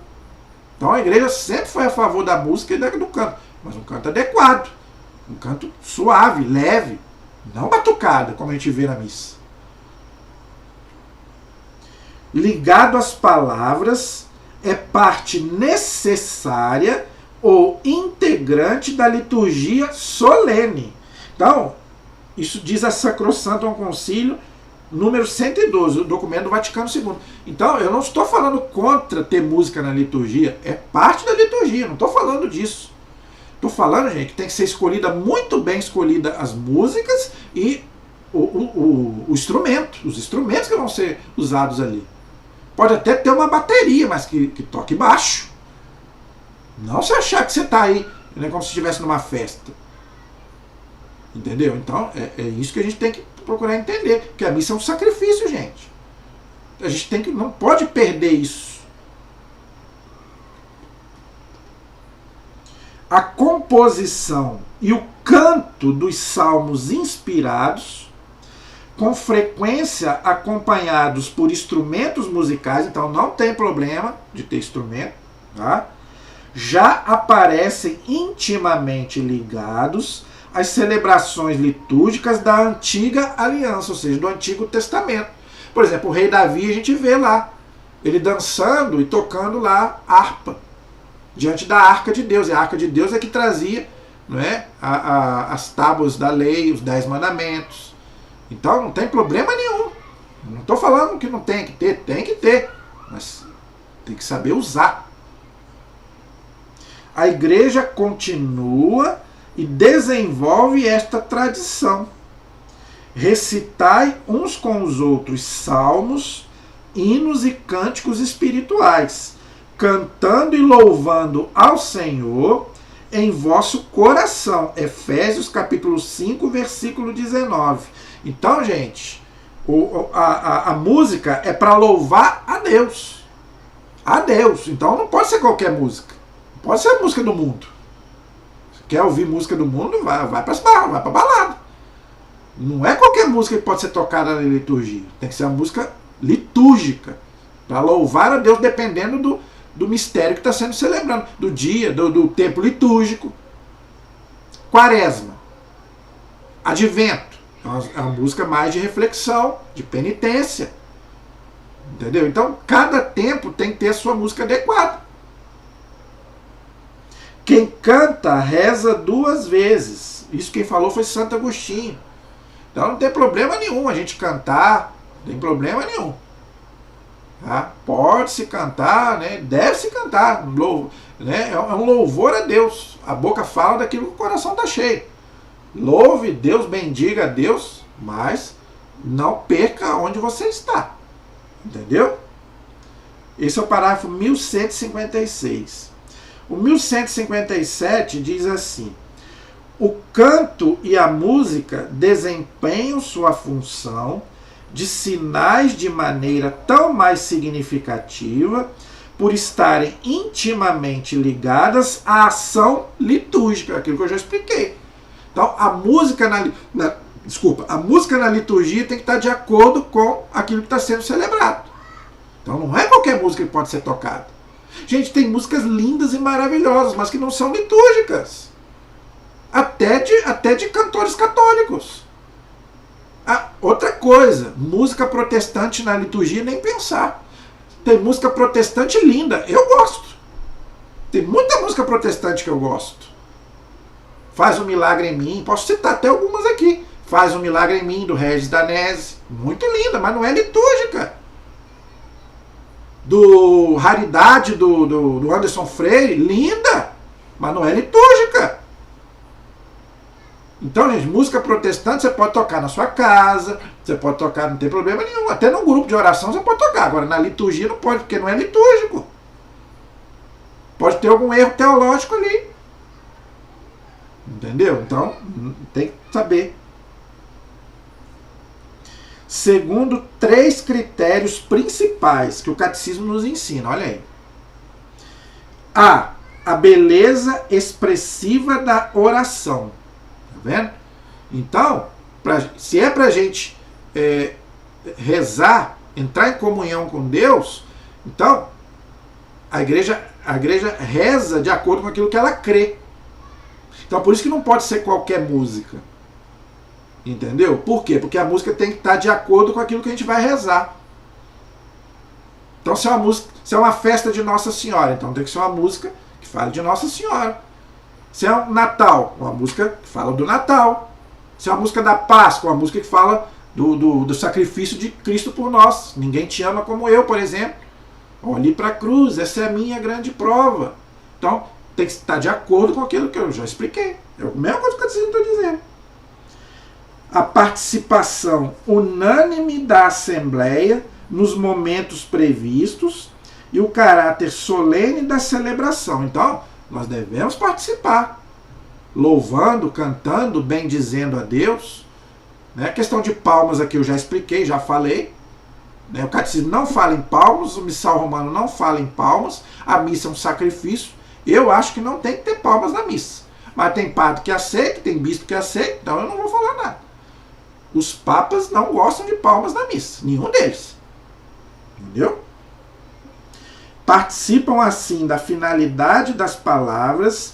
Então a igreja sempre foi a favor da música e do canto, mas um canto adequado, um canto suave, leve, não batucada, como a gente vê na missa. Ligado às palavras, é parte necessária ou integrante da liturgia solene. Então, isso diz a Sacrosanctum Concílio número 112, o documento do Vaticano II. Então, eu não estou falando contra ter música na liturgia, é parte da liturgia, não estou falando disso. Estou falando, gente, que tem que ser escolhida, muito bem escolhida as músicas e o instrumento, os instrumentos que vão ser usados ali. Pode até ter uma bateria, mas que toque baixo. Não se achar que você está aí, né, como se estivesse numa festa. Entendeu? Então, é isso que a gente tem que procurar entender. Porque a missa é um sacrifício, gente. A gente não pode perder isso. A composição e o canto dos salmos inspirados, com frequência acompanhados por instrumentos musicais, então não tem problema de ter instrumento, tá? Já aparecem intimamente ligados às celebrações litúrgicas da Antiga Aliança, ou seja, do Antigo Testamento. Por exemplo, o rei Davi, a gente vê lá, ele dançando e tocando lá harpa, diante da Arca de Deus. E a Arca de Deus é que trazia, não é, as tábuas da lei, os 10 mandamentos. Então não tem problema nenhum. Não estou falando que não tem que ter, mas tem que saber usar. A igreja continua e desenvolve esta tradição. Recitai uns com os outros salmos, hinos e cânticos espirituais, cantando e louvando ao Senhor em vosso coração. Efésios capítulo 5, versículo 19. Então, gente, a música é para louvar a Deus. A Deus. Então não pode ser qualquer música. Não pode ser a música do mundo. Se quer ouvir música do mundo, vai para as barras, vai para balada. Não é qualquer música que pode ser tocada na liturgia. Tem que ser uma música litúrgica, para louvar a Deus, dependendo do mistério que está sendo celebrado, do dia, do tempo litúrgico. Quaresma, Advento, é uma música mais de reflexão, de penitência. Entendeu? Então, cada tempo tem que ter a sua música adequada. Quem canta, reza 2 vezes. Isso quem falou foi Santo Agostinho. Então não tem problema nenhum a gente cantar, não tem problema nenhum. Tá? Pode-se cantar, né? Deve-se cantar, né? É um louvor a Deus. A boca fala daquilo que o coração está cheio. Louve Deus, bendiga a Deus, mas não perca onde você está. Entendeu? Esse é o parágrafo 1156. O 1157 diz assim: o canto e a música desempenham sua função de sinais de maneira tão mais significativa por estarem intimamente ligadas à ação litúrgica, aquilo que eu já expliquei. Então, a música a música na liturgia tem que estar de acordo com aquilo que está sendo celebrado. Então, não é qualquer música que pode ser tocada. Gente, tem músicas lindas e maravilhosas, mas que não são litúrgicas. Até de cantores católicos. Outra coisa, música protestante na liturgia, nem pensar. Tem música protestante linda, eu gosto. Tem muita música protestante que eu gosto. Faz um Milagre em Mim, posso citar até algumas aqui. Faz um Milagre em Mim, do Regis Danese. Muito linda, mas não é litúrgica. Do Raridade, do Anderson Freire, linda, mas não é litúrgica. Então, gente, música protestante você pode tocar na sua casa, você pode tocar, não tem problema nenhum. Até num grupo de oração você pode tocar. Agora, na liturgia não pode, porque não é litúrgico. Pode ter algum erro teológico ali. Entendeu? Então, tem que saber. Segundo 3 critérios principais que o catecismo nos ensina. Olha aí. A beleza expressiva da oração. Tá vendo? Então, se é pra gente rezar, entrar em comunhão com Deus, então a igreja reza de acordo com aquilo que ela crê. Então, por isso que não pode ser qualquer música. Entendeu? Por quê? Porque a música tem que estar de acordo com aquilo que a gente vai rezar. Então, se é uma festa de Nossa Senhora, então tem que ser uma música que fale de Nossa Senhora. Se é um Natal, uma música que fala do Natal. Se é uma música da Páscoa, uma música que fala do sacrifício de Cristo por nós. Ninguém te ama como eu, por exemplo. Olhe para a cruz, essa é a minha grande prova. Então, tem que estar de acordo com aquilo que eu já expliquei. É a mesma coisa que eu estou dizendo. A participação unânime da Assembleia nos momentos previstos e o caráter solene da celebração. Então, nós devemos participar, louvando, cantando, bendizendo a Deus. A questão de palmas aqui eu já expliquei, já falei. O catecismo não fala em palmas, o missal romano não fala em palmas, a missa é um sacrifício. Eu acho que não tem que ter palmas na missa. Mas tem padre que aceita, tem bispo que aceita, então eu não vou falar nada. Os papas não gostam de palmas na missa, nenhum deles. Entendeu? Participam assim da finalidade das palavras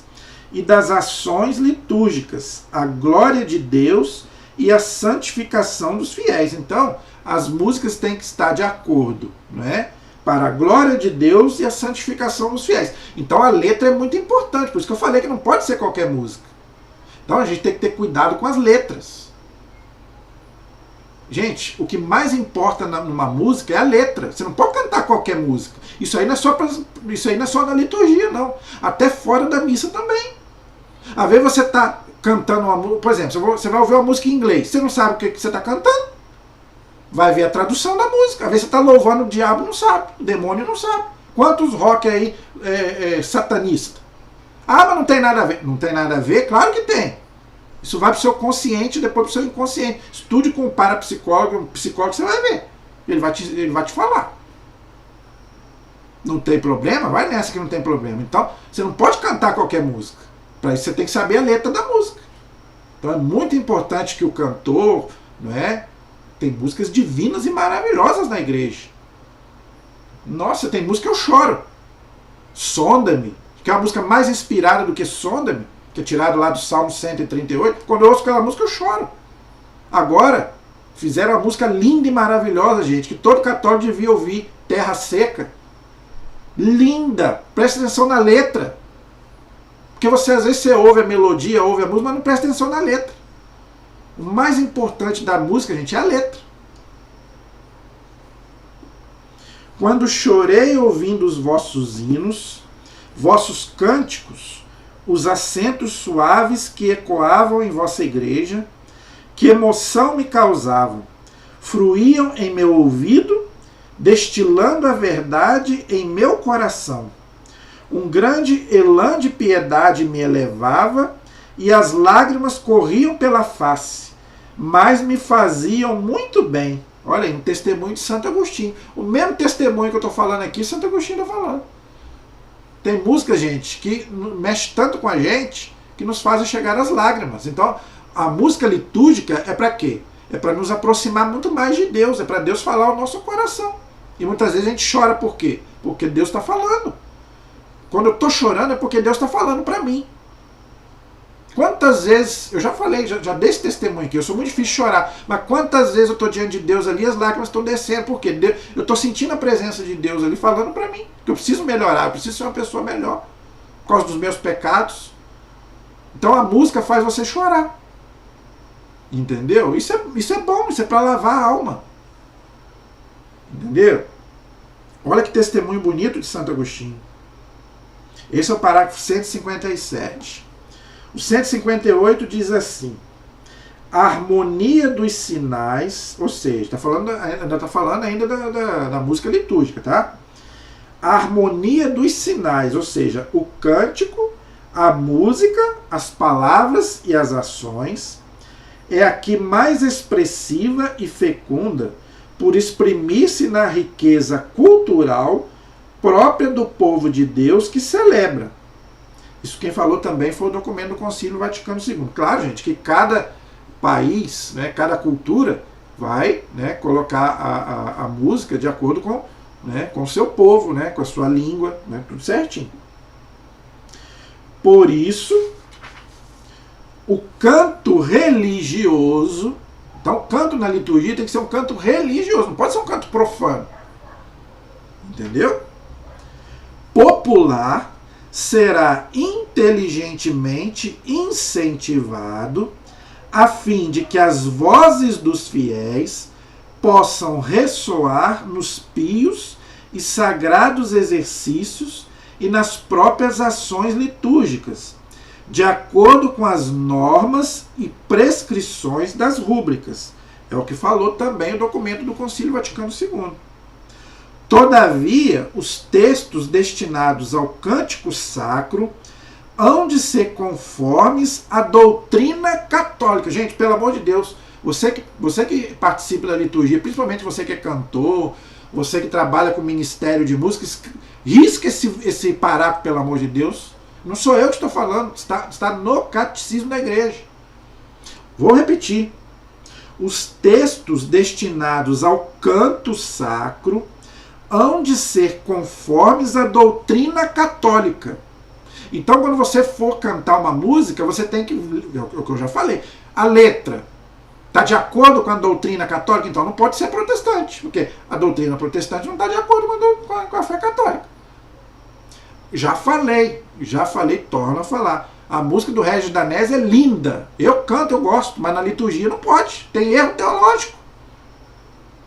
e das ações litúrgicas, a glória de Deus e a santificação dos fiéis. Então, as músicas têm que estar de acordo, não é? Para a glória de Deus e a santificação dos fiéis. Então a letra é muito importante, por isso que eu falei que não pode ser qualquer música. Então a gente tem que ter cuidado com as letras. Gente, o que mais importa numa música é a letra. Você não pode cantar qualquer música. Isso aí não é só na liturgia, não. Até fora da missa também. Às vezes você está cantando uma música, por exemplo, você vai ouvir uma música em inglês, você não sabe o que você está cantando. Vai ver a tradução da música. Às vezes você está louvando o diabo, não sabe. O demônio não sabe. Quantos rock aí satanista? Ah, mas não tem nada a ver. Não tem nada a ver? Claro que tem. Isso vai para o seu consciente e depois para o seu inconsciente. Estude com um parapsicólogo, um psicólogo, você vai ver. Ele vai te falar. Não tem problema? Vai nessa que não tem problema. Então, você não pode cantar qualquer música. Para isso você tem que saber a letra da música. Então é muito importante que o cantor, não é? Tem músicas divinas e maravilhosas na igreja. Nossa, tem música que eu choro. Sonda-me, que é a música mais inspirada do que Sonda-me, que é tirado lá do Salmo 138. Quando eu ouço aquela música eu choro. Agora, fizeram uma música linda e maravilhosa, gente, que todo católico devia ouvir. Terra Seca. Linda. Presta atenção na letra. Porque às vezes você ouve a melodia, ouve a música, mas não presta atenção na letra. O mais importante da música, gente, é a letra. Quando chorei ouvindo os vossos hinos, vossos cânticos, os acentos suaves que ecoavam em vossa igreja, que emoção me causavam, fruíam em meu ouvido, destilando a verdade em meu coração. Um grande elã de piedade me elevava, e as lágrimas corriam pela face, mas me faziam muito bem, Olha aí, um testemunho de Santo Agostinho. O mesmo testemunho que eu estou falando aqui, Santo Agostinho está falando. Tem música, gente, que mexe tanto com a gente que nos fazem chegar às lágrimas. Então, a música litúrgica é para quê? É para nos aproximar muito mais de Deus, é para Deus falar ao nosso coração. E muitas vezes a gente chora por quê? Porque Deus está falando. Quando eu estou chorando é porque Deus está falando para mim. Quantas vezes, eu já falei, já dei esse testemunho aqui, eu sou muito difícil de chorar, mas quantas vezes eu estou diante de Deus ali, as lágrimas estão descendo, porque eu estou sentindo a presença de Deus ali falando para mim, que eu preciso melhorar, eu preciso ser uma pessoa melhor, por causa dos meus pecados. Então a música faz você chorar. Entendeu? Isso é bom, isso é para lavar a alma. Entendeu? Olha que testemunho bonito de Santo Agostinho. Esse é o parágrafo 157. O 158 diz assim: a harmonia dos sinais, ou seja, ainda está falando ainda da música litúrgica, tá? A harmonia dos sinais, ou seja, o cântico, a música, as palavras e as ações, é a que mais expressiva e fecunda por exprimir-se na riqueza cultural própria do povo de Deus que celebra. Isso quem falou também foi o documento do Concílio Vaticano II. Claro, gente, que cada país, né, cada cultura vai, né, colocar a música de acordo com o seu povo, né, com a sua língua, né, tudo certinho. Por isso, o canto religioso, então o canto na liturgia tem que ser um canto religioso, não pode ser um canto profano. Entendeu? Popular será inteligentemente incentivado a fim de que as vozes dos fiéis possam ressoar nos pios e sagrados exercícios e nas próprias ações litúrgicas, de acordo com as normas e prescrições das rúbricas. É o que falou também o documento do Concílio Vaticano II. Todavia, os textos destinados ao cântico sacro hão de ser conformes à doutrina católica. Gente, pelo amor de Deus, você que participa da liturgia, principalmente você que é cantor, você que trabalha com ministério de música, risca esse parágrafo, pelo amor de Deus. Não sou eu que estou falando, está no catecismo da igreja. Vou repetir. Os textos destinados ao canto sacro hão de ser conformes à doutrina católica. Então, quando você for cantar uma música, você tem que, é o que eu já falei, a letra está de acordo com a doutrina católica, então não pode ser protestante, porque a doutrina protestante não está de acordo com a fé católica. Já falei, torno a falar. A música do Regis Danese é linda. Eu canto, eu gosto, mas na liturgia não pode. Tem erro teológico.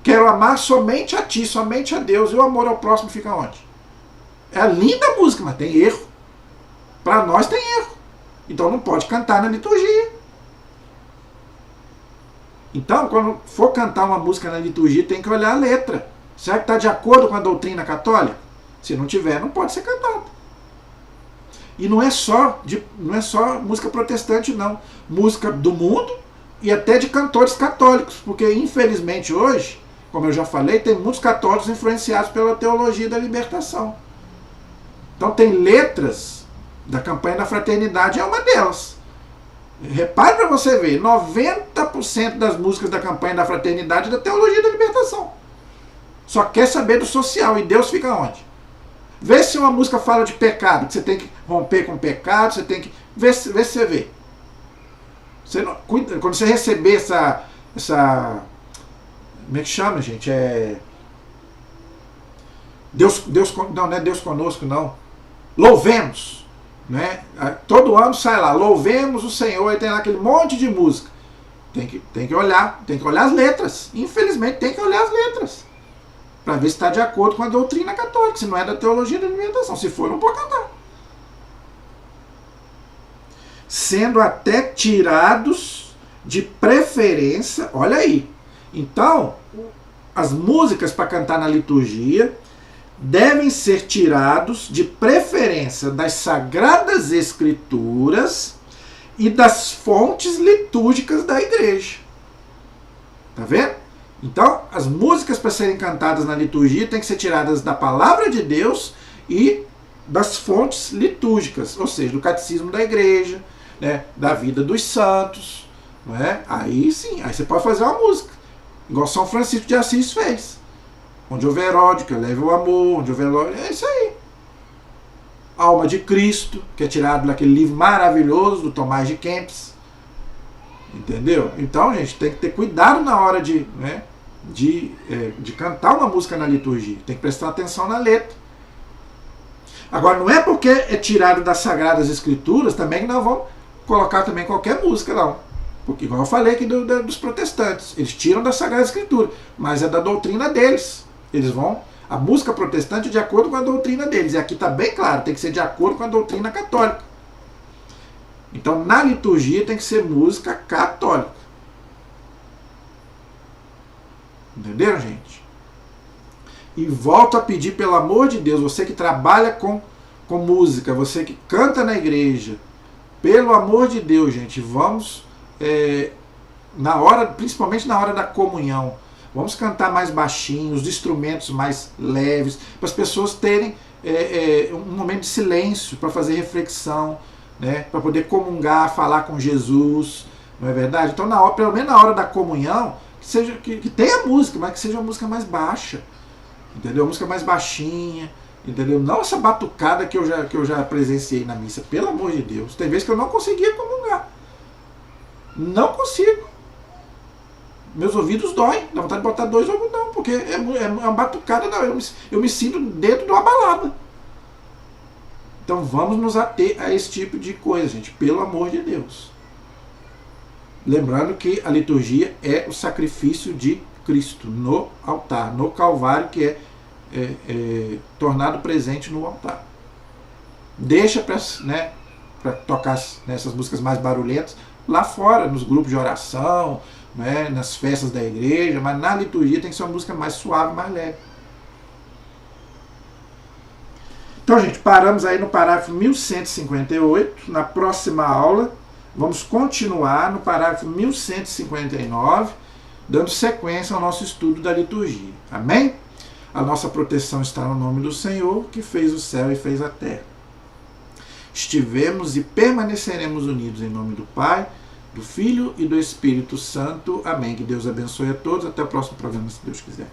Quero amar somente a ti, somente a Deus. E o amor ao próximo fica onde? É linda a música, mas tem erro. Para nós tem erro. Então não pode cantar na liturgia. Então, quando for cantar uma música na liturgia, tem que olhar a letra. Será que está de acordo com a doutrina católica? Se não tiver, não pode ser cantada. E não é só música protestante, não. Música do mundo e até de cantores católicos. Porque, infelizmente, hoje, como eu já falei, tem muitos católicos influenciados pela teologia da libertação. Então tem letras da campanha da fraternidade, é uma delas. Repare para você ver, 90% das músicas da campanha da fraternidade é da teologia da libertação. Só quer saber do social, e Deus fica onde? Vê se uma música fala de pecado, que você tem que romper com o pecado, você tem que... Vê se você vê. Você não, quando você receber essa... Como é que chama, gente? Deus, não é Deus conosco, não. Louvemos. Né? Todo ano sai lá, louvemos o Senhor, e tem lá aquele monte de música. Tem que olhar as letras. Infelizmente tem que olhar as letras. Para ver se está de acordo com a doutrina católica, se não é da teologia da libertação. Se for, não pode cantar. Sendo até tirados de preferência, olha aí. Então, as músicas para cantar na liturgia devem ser tirados de preferência das sagradas escrituras e das fontes litúrgicas da igreja. Tá vendo? Então, as músicas para serem cantadas na liturgia têm que ser tiradas da palavra de Deus e das fontes litúrgicas, ou seja, do catecismo da igreja, né, da vida dos santos. Não é? Aí sim, aí você pode fazer uma música, igual São Francisco de Assis fez. Onde houver ódio, que eleve o amor, onde houver ódio, é isso aí. Alma de Cristo, que é tirado daquele livro maravilhoso do Tomás de Kempis. Entendeu? Então, gente, tem que ter cuidado na hora de cantar uma música na liturgia. Tem que prestar atenção na letra. Agora, não é porque é tirado das Sagradas Escrituras também que nós vamos colocar também qualquer música, não. Porque, igual eu falei aqui dos protestantes, eles tiram da Sagrada Escritura, mas é da doutrina deles. Eles vão... A música protestante é de acordo com a doutrina deles. E aqui está bem claro, tem que ser de acordo com a doutrina católica. Então, na liturgia tem que ser música católica. Entenderam, gente? E volto a pedir, pelo amor de Deus, você que trabalha com música, você que canta na igreja, pelo amor de Deus, gente, vamos, principalmente na hora da comunhão, vamos cantar mais baixinho, os instrumentos mais leves, para as pessoas terem um momento de silêncio, para fazer reflexão, né, para poder comungar, falar com Jesus, não é verdade? Então, pelo menos na hora da comunhão, que tenha música, mas que seja uma música mais baixa, entendeu? Uma música mais baixinha, entendeu? Não essa batucada que eu já presenciei na missa, pelo amor de Deus. Tem vezes que eu não conseguia comungar. Não consigo. Meus ouvidos doem, dá vontade de botar 2 algodão, porque é uma batucada, não, eu me sinto dentro de uma balada. Então vamos nos ater a esse tipo de coisa, gente, pelo amor de Deus. Lembrando que a liturgia é o sacrifício de Cristo no altar, no Calvário, que é tornado presente no altar. Deixa para tocar nessas músicas mais barulhentas lá fora, nos grupos de oração, né, nas festas da igreja, mas na liturgia tem que ser uma música mais suave, mais leve. Então, gente, paramos aí no parágrafo 1158. Na próxima aula, vamos continuar no parágrafo 1159, dando sequência ao nosso estudo da liturgia. Amém? A nossa proteção está no nome do Senhor, que fez o céu e fez a terra. Estivemos e permaneceremos unidos em nome do Pai, do Filho e do Espírito Santo. Amém. Que Deus abençoe a todos. Até o próximo programa, se Deus quiser.